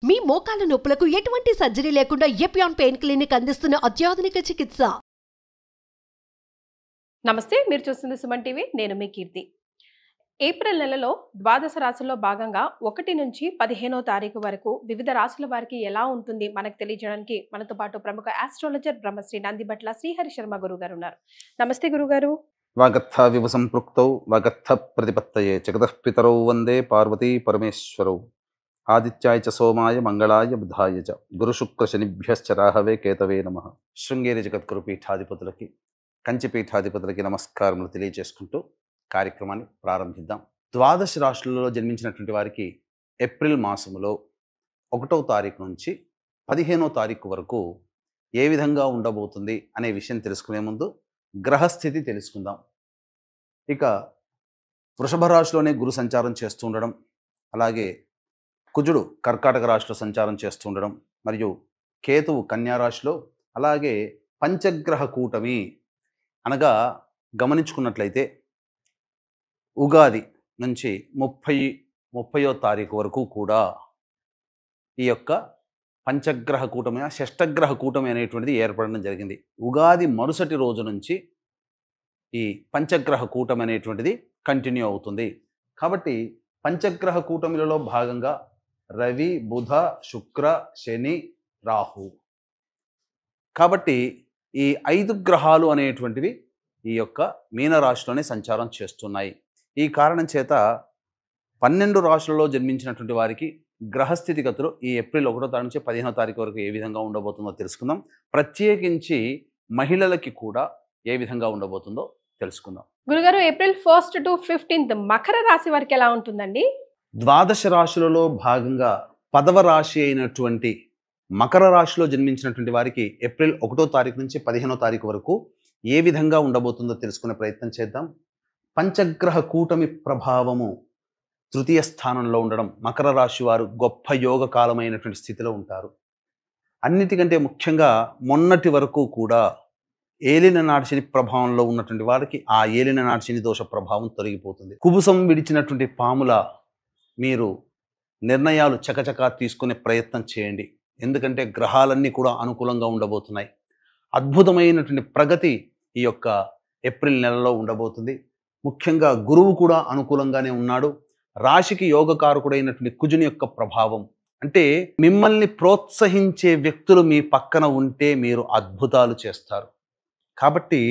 మీ మోకాల నొప్పులకు ఎటువంటి సర్జరీ లేకుండా ఎపియాన్ పెయిన్ క్లినిక్ అందిస్తున్న అత్యాధునిక చికిత్స. నమస్తే, మీరు చూస్తుంది సుమన్ టీవీ. నేను మీ కీర్తి. ఏప్రిల్ నెలలో ద్వాదశ రాశుల్లో భాగంగా 1 నుంచి 15వ తారీఖు వరకు వివిధ రాశుల వారికి ఎలా ఉంటుంది మనకు తెలియజేయడానికి మనతో పాటు ప్రముఖ ఆస్ట్రాలజర్ బ్రహ్మశ్రీ నందిబట్ల శ్రీహరి శర్మ గురుగారు ఉన్నారు. నమస్తే గురుగారు. వాగర్థ వివ సంపృక్తౌ వాగర్థ ప్రతిపత్తయే జగతః పితరౌ వందే పార్వతీ పరమేశ్వరౌ ఆదిత్యాయ చ సోమాయ మంగళాయ బుధాయ చ గురు శుక్ర శనిభ్యశ్చ రాహవే కేతవే నమః. శృంగేరి జగద్గురు పీఠాధిపతులకి, కంచి పీఠాధిపతులకి నమస్కారములు తెలియజేసుకుంటూ కార్యక్రమాన్ని ప్రారంభిద్దాం. ద్వాదశ రాశులలో జన్మించినటువంటి వారికి ఏప్రిల్ మాసములో 1వ తారీఖు నుంచి 15వ తారీఖు వరకు ఏ విధంగా ఉండబోతుంది అనే విషయం తెలుసుకునే ముందు గ్రహస్థితి తెలుసుకుందాం. ఇక వృషభ రాశిలోనే గురు సంచారం చేస్తూ ఉండడం, అలాగే కుజుడు కర్కాటక రాశిలో సంచారం చేస్తూ ఉండడం, మరియు కేతువు కన్యా రాశిలో, అలాగే పంచగ్రహ కూటమి అనగా గమనించుకున్నట్లయితే ఉగాది నుంచి 30వ తారీఖు వరకు కూడా ఈ యొక్క పంచగ్రహ కూటమి, షష్టగ్రహ కూటమి అనేటువంటిది ఏర్పడడం జరిగింది. ఉగాది మరుసటి రోజు నుంచి ఈ పంచగ్రహ కూటమి అనేటువంటిది కంటిన్యూ అవుతుంది. కాబట్టి పంచగ్రహ కూటమిలలో భాగంగా రవి, బుధ, శుక్ర, శని, రాహు. కాబట్టి ఈ 5 గ్రహాలు అనేటువంటివి ఈ యొక్క మీనరాశిలోనే సంచారం చేస్తున్నాయి. ఈ కారణం చేత 12 రాశులలో జన్మించినటువంటి వారికి గ్రహస్థితిగతులు ఈ ఏప్రిల్ 1వ తారీఖు నుంచి 15వ తారీఖు వరకు ఏ విధంగా ఉండబోతుందో తెలుసుకుందాం. ప్రత్యేకించి మహిళలకి కూడా ఏ విధంగా ఉండబోతుందో తెలుసుకుందాం. గురుగారు, ఏప్రిల్ 1 to 15 మకర రాశి వారికి ఎలా ఉంటుందండి? ద్వాదశ రాశులలో భాగంగా 10వ రాశి అయినటువంటి మకర రాశిలో జన్మించినటువంటి వారికి ఏప్రిల్ 1వ తారీఖు నుంచి 15వ తారీఖు వరకు ఏ విధంగా ఉండబోతుందో తెలుసుకునే ప్రయత్నం చేద్దాం. పంచగ్రహ కూటమి ప్రభావము తృతీయ స్థానంలో ఉండడం, మకర రాశి వారు గొప్ప యోగ కాలమైనటువంటి స్థితిలో ఉంటారు. అన్నిటికంటే ముఖ్యంగా మొన్నటి వరకు కూడా ఏలిన నాటి శని ప్రభావంలో ఉన్నటువంటి వారికి ఆ ఏలిన నాటి శని దోష ప్రభావం తొలగిపోతుంది. కుబుసం విడిచినటువంటి పాముల మీరు నిర్ణయాలు చకచకా తీసుకునే ప్రయత్నం చేయండి. ఎందుకంటే గ్రహాలన్నీ కూడా అనుకూలంగా ఉండబోతున్నాయి. అద్భుతమైనటువంటి ప్రగతి ఈ యొక్క ఏప్రిల్ నెలలో ఉండబోతుంది. ముఖ్యంగా గురువు కూడా అనుకూలంగానే ఉన్నాడు. రాశికి యోగకారకుడైనటువంటి కుజుని యొక్క ప్రభావం అంటే మిమ్మల్ని ప్రోత్సహించే వ్యక్తులు మీ పక్కన ఉంటే మీరు అద్భుతాలు చేస్తారు. కాబట్టి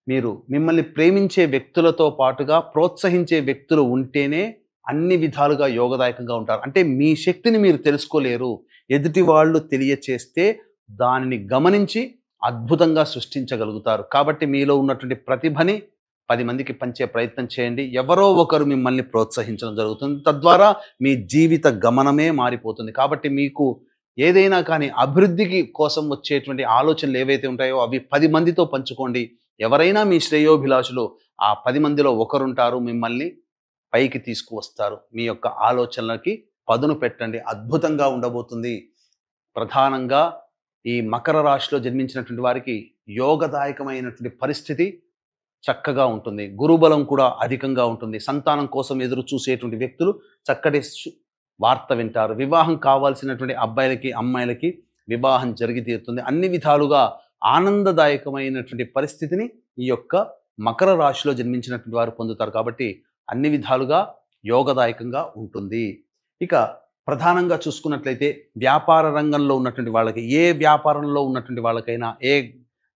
మీరు మిమ్మల్ని ప్రేమించే వ్యక్తులతో పాటుగా ప్రోత్సహించే వ్యక్తులు ఉంటేనే అన్ని విధాలుగా యోగదాయకంగా ఉంటారు. అంటే మీ శక్తిని మీరు తెలుసుకోలేరు, ఎదుటి వాళ్ళు తెలియచేస్తే దానిని గమనించి అద్భుతంగా సృష్టించగలుగుతారు. కాబట్టి మీలో ఉన్నటువంటి ప్రతిభని 10 మందికి పంచే ప్రయత్నం చేయండి. ఎవరో ఒకరు మిమ్మల్ని ప్రోత్సహించడం జరుగుతుంది. తద్వారా మీ జీవిత గమనమే మారిపోతుంది. కాబట్టి మీకు ఏదైనా కానీ అభివృద్ధికి కోసం వచ్చేటువంటి ఆలోచనలు ఏవైతే ఉంటాయో అవి 10 మందితో పంచుకోండి. ఎవరైనా మీ శ్రేయోభిలాషులు ఆ 10 మందిలో ఒకరుంటారు, మిమ్మల్ని పైకి తీసుకువస్తారు. మీ యొక్క ఆలోచనలకి పదును పెట్టండి. అద్భుతంగా ఉండబోతుంది. ప్రధానంగా ఈ మకర రాశిలో జన్మించినటువంటి వారికి యోగదాయకమైనటువంటి పరిస్థితి చక్కగా ఉంటుంది. గురుబలం కూడా అధికంగా ఉంటుంది. సంతానం కోసం ఎదురు చూసేటువంటి వ్యక్తులు చక్కటి వార్త వింటారు. వివాహం కావాల్సినటువంటి అబ్బాయిలకి, అమ్మాయిలకి వివాహం జరిగి తీరుతుంది. అన్ని విధాలుగా ఆనందదాయకమైనటువంటి పరిస్థితిని ఈ యొక్క మకర రాశిలో జన్మించినటువంటి వారు పొందుతారు. కాబట్టి అన్ని విధాలుగా యోగదాయకంగా ఉంటుంది. ఇక ప్రధానంగా చూసుకున్నట్లయితే వ్యాపార రంగంలో ఉన్నటువంటి వాళ్ళకి, ఏ వ్యాపారంలో ఉన్నటువంటి వాళ్ళకైనా, ఏ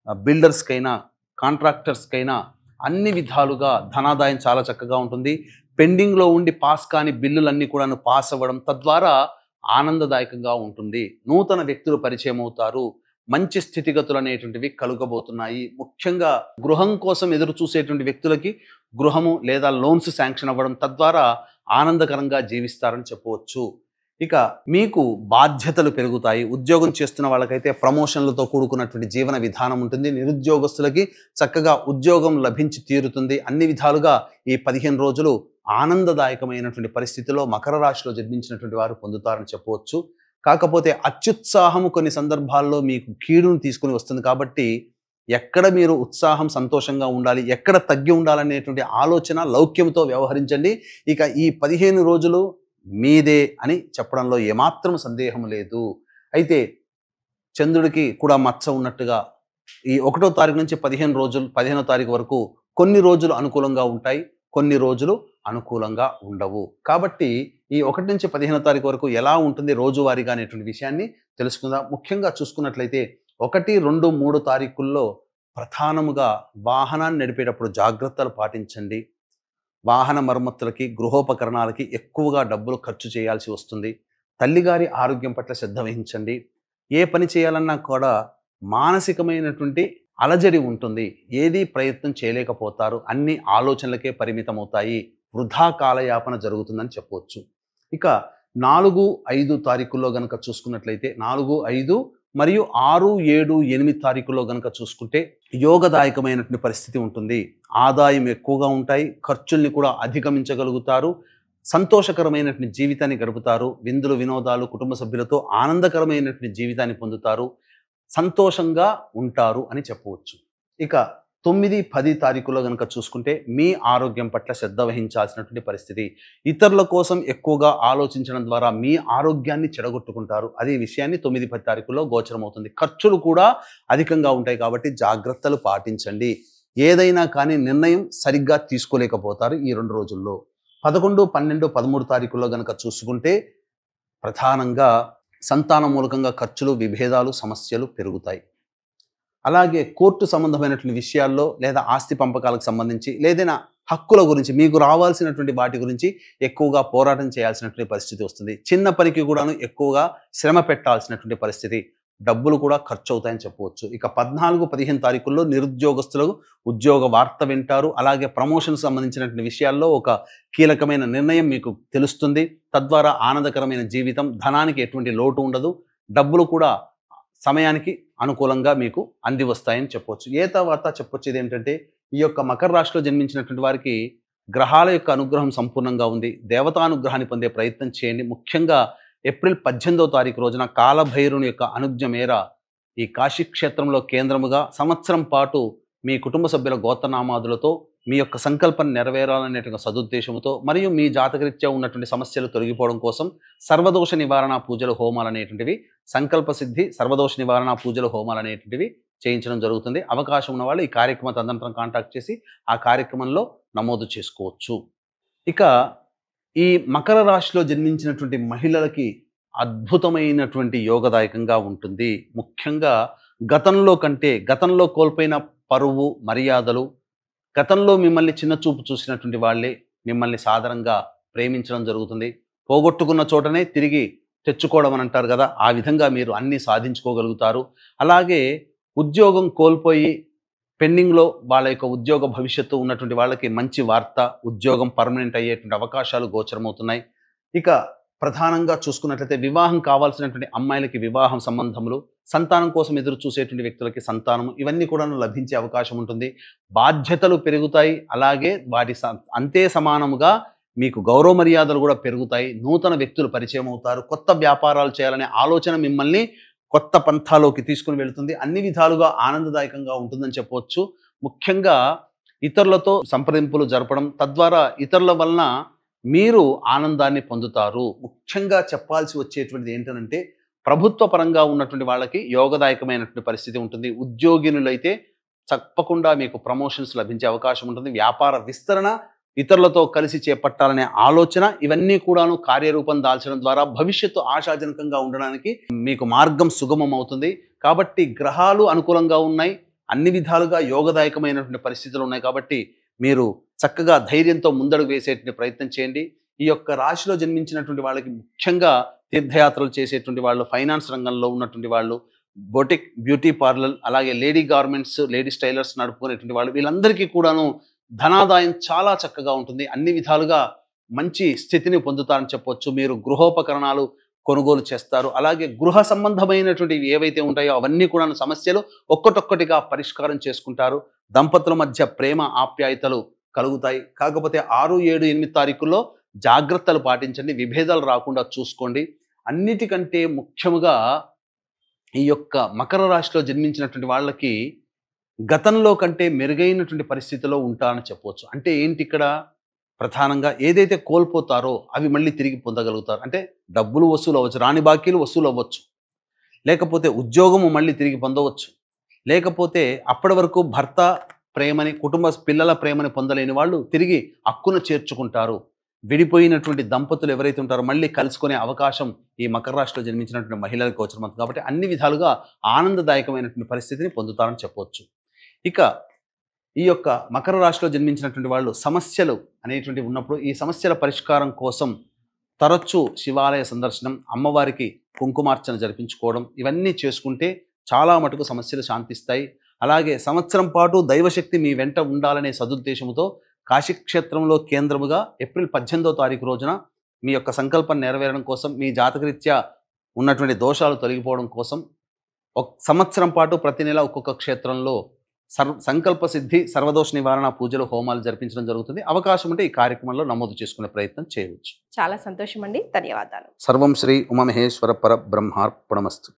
బిల్డర్స్కైనా, కాంట్రాక్టర్స్కైనా అన్ని విధాలుగా ధనాదాయం చాలా చక్కగా ఉంటుంది. పెండింగ్లో ఉండి పాస్ కాని బిల్లులన్నీ కూడా పాస్ అవ్వడం, తద్వారా ఆనందదాయకంగా ఉంటుంది. నూతన వ్యక్తులు పరిచయం అవుతారు. మంచి స్థితిగతులు అనేటువంటివి కలుగబోతున్నాయి. ముఖ్యంగా గృహం కోసం ఎదురు చూసేటువంటి వ్యక్తులకి గృహము లేదా లోన్స్ శాంక్షన్ అవ్వడం, తద్వారా ఆనందకరంగా జీవిస్తారని చెప్పవచ్చు. ఇక మీకు బాధ్యతలు పెరుగుతాయి. ఉద్యోగం చేస్తున్న వాళ్ళకైతే ప్రమోషన్లతో కూడుకున్నటువంటి జీవన విధానం ఉంటుంది. నిరుద్యోగస్తులకి చక్కగా ఉద్యోగం లభించి తీరుతుంది. అన్ని విధాలుగా ఈ 15 రోజులు ఆనందదాయకమైనటువంటి పరిస్థితిలో మకర రాశిలో జన్మించినటువంటి వారు పొందుతారని చెప్పవచ్చు. కాకపోతే అత్యుత్సాహము కొన్ని సందర్భాల్లో మీకు కీడును తీసుకుని వస్తుంది. కాబట్టి ఎక్కడ మీరు ఉత్సాహం సంతోషంగా ఉండాలి, ఎక్కడ తగ్గి ఉండాలనేటువంటి ఆలోచన లౌక్యంతో వ్యవహరించండి. ఇక ఈ 15 రోజులు మీదే అని చెప్పడంలో ఏమాత్రం సందేహం లేదు. అయితే చంద్రుడికి కూడా మచ్చ ఉన్నట్టుగా ఈ 1వ తారీఖు నుంచి 15వ తారీఖు వరకు కొన్ని రోజులు అనుకూలంగా ఉంటాయి, కొన్ని రోజులు అనుకూలంగా ఉండవు. కాబట్టి ఈ 1 నుంచి 15వ తారీఖు వరకు ఎలా ఉంటుంది రోజువారీగా అనేటువంటి విషయాన్ని తెలుసుకుందాం. ముఖ్యంగా చూసుకున్నట్లయితే 1, 2, 3 తారీఖుల్లో ప్రధానముగా వాహనాన్ని నడిపేటప్పుడు జాగ్రత్తలు పాటించండి. వాహన మరమ్మతులకి, గృహోపకరణాలకి ఎక్కువగా డబ్బులు ఖర్చు చేయాల్సి వస్తుంది. తల్లిగారి ఆరోగ్యం పట్ల శ్రద్ధ వహించండి. ఏ పని చేయాలన్నా కూడా మానసికమైనటువంటి అలజడి ఉంటుంది. ఏది ప్రయత్నం చేయలేకపోతారు. అన్ని ఆలోచనలకే పరిమితమవుతాయి. వృధా కాలయాపన జరుగుతుందని చెప్పవచ్చు. ఇక 4, 5 తారీఖుల్లో గనక చూసుకున్నట్లయితే 4, 5 మరియు 6, 7, 8 తారీఖుల్లో గనక చూసుకుంటే యోగదాయకమైనటువంటి పరిస్థితి ఉంటుంది. ఆదాయం ఎక్కువగా ఉంటాయి, ఖర్చుల్ని కూడా అధిగమించగలుగుతారు, సంతోషకరమైనటువంటి జీవితాన్ని గడుపుతారు, విందులు వినోదాలు కుటుంబ సభ్యులతో ఆనందకరమైనటువంటి జీవితాన్ని పొందుతారు, సంతోషంగా ఉంటారు అని చెప్పవచ్చు. ఇక 9, 10 తారీఖుల్లో గనక చూసుకుంటే మీ ఆరోగ్యం పట్ల శ్రద్ధ వహించాల్సినటువంటి పరిస్థితి. ఇతరుల కోసం ఎక్కువగా ఆలోచించడం ద్వారా మీ ఆరోగ్యాన్ని చెడగొట్టుకుంటారు. అదే విషయాన్ని 9, 10 తారీఖుల్లో గోచరమవుతుంది. ఖర్చులు కూడా అధికంగా ఉంటాయి కాబట్టి జాగ్రత్తలు పాటించండి. ఏదైనా కానీ నిర్ణయం సరిగ్గా తీసుకోలేకపోతారు ఈ 2 రోజుల్లో. 11, 12, 13 తారీఖుల్లో గనక చూసుకుంటే ప్రధానంగా సంతాన మూలకంగా ఖర్చులు, విభేదాలు, సమస్యలు పెరుగుతాయి. అలాగే కోర్టు సంబంధమైనటువంటి విషయాల్లో లేదా ఆస్తి పంపకాలకు సంబంధించి లేదైనా హక్కుల గురించి మీకు రావాల్సినటువంటి వాటి గురించి ఎక్కువగా పోరాటం చేయాల్సినటువంటి పరిస్థితి వస్తుంది. చిన్న పనికి కూడాను ఎక్కువగా శ్రమ పెట్టాల్సినటువంటి పరిస్థితి, డబ్బులు కూడా ఖర్చు అవుతాయని చెప్పవచ్చు. ఇక 14, 15 తారీఖుల్లో నిరుద్యోగస్తులకు ఉద్యోగ వార్త వింటారు. అలాగే ప్రమోషన్ సంబంధించినటువంటి విషయాల్లో ఒక కీలకమైన నిర్ణయం మీకు తెలుస్తుంది. తద్వారా ఆనందకరమైన జీవితం, ధనానికి ఎటువంటి లోటు ఉండదు, డబ్బులు కూడా సమయానికి అనుకూలంగా మీకు అంది వస్తాయని చెప్పవచ్చు. తర్వాత చెప్పొచ్చేది ఏంటంటే ఈ యొక్క మకర రాశిలో జన్మించినటువంటి వారికి గ్రహాల యొక్క అనుగ్రహం సంపూర్ణంగా ఉంది. దేవతానుగ్రహాన్ని పొందే ప్రయత్నం చేయండి. ముఖ్యంగా ఏప్రిల్ 18వ తారీఖు రోజున కాలభైరుని యొక్క అనుజ్ఞ మేర ఈ కాశీ క్షేత్రంలో కేంద్రముగా సంవత్సరం పాటు మీ కుటుంబ సభ్యుల గోత్రనామాదులతో మీ యొక్క సంకల్పం నెరవేరాలనేటువంటి సదుద్దేశంతో మరియు మీ జాతకరీత్యా ఉన్నటువంటి సమస్యలు తొలగిపోవడం కోసం సర్వదోష నివారణ పూజలు, హోమాలు అనేటువంటివి, సంకల్ప సిద్ధి సర్వదోష నివారణ పూజలు, హోమాలు అనేటువంటివి చేయించడం జరుగుతుంది. అవకాశం ఉన్న వాళ్ళు ఈ కార్యక్రమం తదనంతరం కాంటాక్ట్ చేసి ఆ కార్యక్రమంలో నమోదు చేసుకోవచ్చు. ఇక ఈ మకర రాశిలో జన్మించినటువంటి మహిళలకి అద్భుతమైనటువంటి యోగదాయకంగా ఉంటుంది. ముఖ్యంగా గతంలో కోల్పోయిన పరువు, మర్యాదలు, గతంలో మిమ్మల్ని చిన్న చూపు చూసినటువంటి వాళ్ళే మిమ్మల్ని సాధారణంగా ప్రేమించడం జరుగుతుంది. పోగొట్టుకున్న చోటనే తిరిగి తెచ్చుకోవడం అని అంటారు కదా, ఆ విధంగా మీరు అన్నీ సాధించుకోగలుగుతారు. అలాగే ఉద్యోగం కోల్పోయి పెండింగ్లో వాళ్ళ యొక్క ఉద్యోగ భవిష్యత్తు ఉన్నటువంటి వాళ్ళకి మంచి వార్త, ఉద్యోగం పర్మనెంట్ అయ్యేటువంటి అవకాశాలు గోచరమవుతున్నాయి. ఇక ప్రధానంగా చూసుకున్నట్లయితే వివాహం కావాల్సినటువంటి అమ్మాయిలకి వివాహం సంబంధములు, సంతానం కోసం ఎదురు చూసేటువంటి వ్యక్తులకి సంతానము, ఇవన్నీ కూడా లభించే అవకాశం ఉంటుంది. బాధ్యతలు పెరుగుతాయి. అలాగే వాటి అంతే సమానముగా మీకు గౌరవ మర్యాదలు కూడా పెరుగుతాయి. నూతన వ్యక్తులు పరిచయం అవుతారు. కొత్త వ్యాపారాలు చేయాలనే ఆలోచన మిమ్మల్ని కొత్త పంథాలోకి తీసుకుని వెళుతుంది. అన్ని విధాలుగా ఆనందదాయకంగా ఉంటుందని చెప్పవచ్చు. ముఖ్యంగా ఇతరులతో సంప్రదింపులు జరపడం, తద్వారా ఇతరుల వలన మీరు ఆనందాన్ని పొందుతారు. ముఖ్యంగా చెప్పాల్సి వచ్చేటువంటిది ఏంటంటే ప్రభుత్వ పరంగా ఉన్నటువంటి వాళ్ళకి యోగదాయకమైనటువంటి పరిస్థితి ఉంటుంది. ఉద్యోగినులైతే తప్పకుండా మీకు ప్రమోషన్స్ లభించే అవకాశం ఉంటుంది. వ్యాపార విస్తరణ, ఇతరులతో కలిసి చేపట్టాలనే ఆలోచన, ఇవన్నీ కూడాను కార్యరూపం దాల్చడం ద్వారా భవిష్యత్తు ఆశాజనకంగా ఉండడానికి మీకు మార్గం సుగమం అవుతుంది. కాబట్టి గ్రహాలు అనుకూలంగా ఉన్నాయి, అన్ని విధాలుగా యోగదాయకమైనటువంటి పరిస్థితులు ఉన్నాయి. కాబట్టి మీరు చక్కగా ధైర్యంతో ముందడుగు వేసేటువంటి ప్రయత్నం చేయండి. ఈ యొక్క రాశిలో జన్మించినటువంటి వాళ్ళకి ముఖ్యంగా తీర్థయాత్రలు చేసేటువంటి వాళ్ళు, ఫైనాన్స్ రంగంలో ఉన్నటువంటి వాళ్ళు, బొటిక్, బ్యూటీ పార్లర్, అలాగే లేడీ గార్మెంట్స్, లేడీస్ టైలర్స్ నడుపుకునేటువంటి వాళ్ళు, వీళ్ళందరికీ కూడాను ధనాదాయం చాలా చక్కగా ఉంటుంది. అన్ని విధాలుగా మంచి స్థితిని పొందుతారని చెప్పవచ్చు. మీరు గృహోపకరణాలు కొనుగోలు చేస్తారు. అలాగే గృహ సంబంధమైనటువంటి ఏవైతే ఉంటాయో అవన్నీ కూడా సమస్యలు ఒక్కటొక్కటిగా పరిష్కారం చేసుకుంటారు. దంపతుల మధ్య ప్రేమ, ఆప్యాయతలు కలుగుతాయి. కాకపోతే 6, 7, 8 తారీఖుల్లో జాగ్రత్తలు పాటించండి. విభేదాలు రాకుండా చూసుకోండి. అన్నిటికంటే ముఖ్యముగా ఈ యొక్క మకర రాశిలో జన్మించినటువంటి వాళ్ళకి గతంలో కంటే మెరుగైనటువంటి పరిస్థితిలో ఉంటారని చెప్పవచ్చు. అంటే ఏంటి ఇక్కడ? ప్రధానంగా ఏదైతే కోల్పోతారో అవి మళ్ళీ తిరిగి పొందగలుగుతారు. అంటే డబ్బులు వసూలు అవ్వచ్చు, రాని బాకీలు వసూలు అవ్వచ్చు, లేకపోతే ఉద్యోగము మళ్ళీ తిరిగి పొందవచ్చు, లేకపోతే అప్పటి వరకు భర్త ప్రేమని, కుటుంబ పిల్లల ప్రేమని పొందలేని వాళ్ళు తిరిగి హక్కును చేర్చుకుంటారు. విడిపోయినటువంటి దంపతులు ఎవరైతే ఉంటారో మళ్ళీ కలుసుకునే అవకాశం ఈ మకర రాశిలో జన్మించినటువంటి మహిళలకు గోచరమవుతుంది. కాబట్టి అన్ని విధాలుగా ఆనందదాయకమైనటువంటి పరిస్థితిని పొందుతారని చెప్పవచ్చు. ఇక ఈ యొక్క మకర రాశిలో జన్మించినటువంటి వాళ్ళు సమస్యలు అనేటువంటివి ఉన్నప్పుడు ఈ సమస్యల పరిష్కారం కోసం తరచూ శివాలయ సందర్శనం, అమ్మవారికి కుంకుమార్చన జరిపించుకోవడం, ఇవన్నీ చేసుకుంటే చాలా మటుకు సమస్యలు శాంతిస్తాయి. అలాగే సంవత్సరం పాటు దైవశక్తి మీ వెంట ఉండాలనే సదుద్దేశంతో కాశీక్షేత్రంలో కేంద్రముగా ఏప్రిల్ 18వ తారీఖు రోజున మీ యొక్క సంకల్పం నెరవేరడం కోసం, మీ జాతకరీత్యా ఉన్నటువంటి దోషాలు తొలగిపోవడం కోసం సంవత్సరం పాటు ప్రతి నెల ఒక్కొక్క క్షేత్రంలో సంకల్ప సిద్ధి, సర్వదోష నివారణ పూజలు, హోమాలు జరిపించడం జరుగుతుంది. అవకాశం ఉంటే ఈ కార్యక్రమంలో నమోదు చేసుకునే ప్రయత్నం చేయవచ్చు. చాలా సంతోషం అండి, ధన్యవాదాలు. సర్వం శ్రీ ఉమామహేశ్వర పరబ్రహ్మార్పణమస్తు.